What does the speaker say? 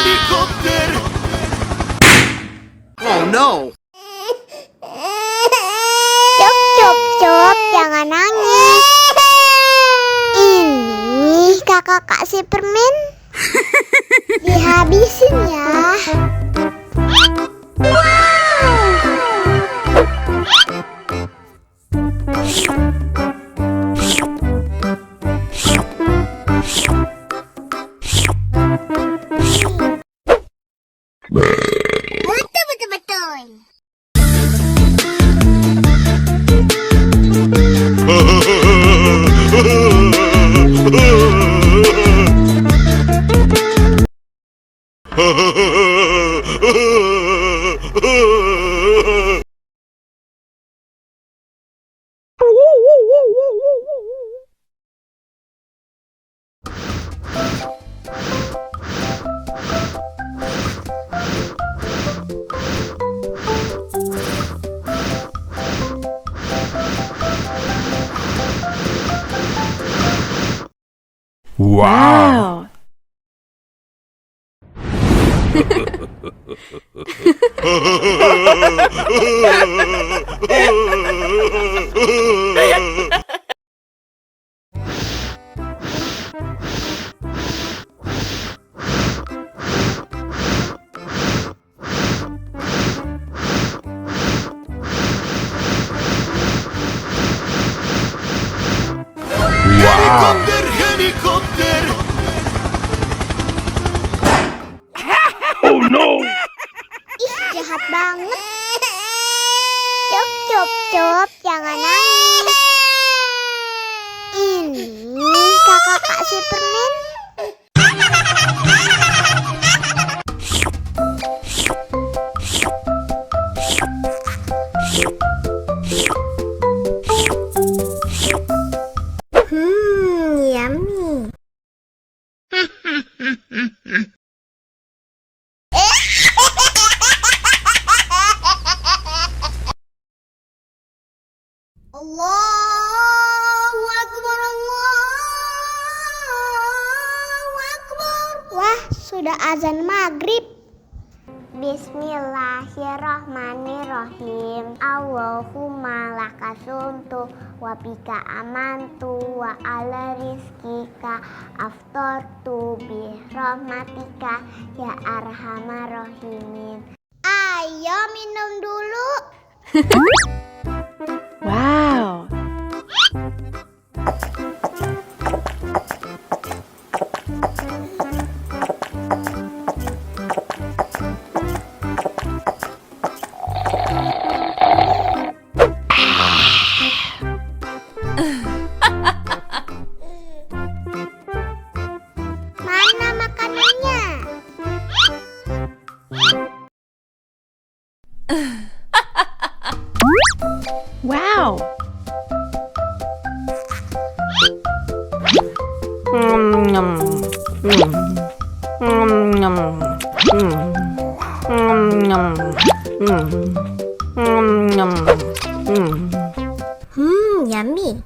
helikopter. Oh no. Cop, jangan nangis. Ini kakak kasih permen. Dihabisin ya. Betul. Wow. Helikopter. Oh no. Ih, jahat banget. Cop, jangan nangis. Ini kakak kasih permen. Yummy. Allahu Akbar, Allahu Akbar. Wah, sudah azan maghrib. Bismillahirrahmanirrahim. Allahumma lakasumtu wa bika amantu wa ala rizkika aftortu bi rahmatika ya arhamar rahimin. Ayo minum dulu. Wow. Mana makanannya? Wow. Yummy.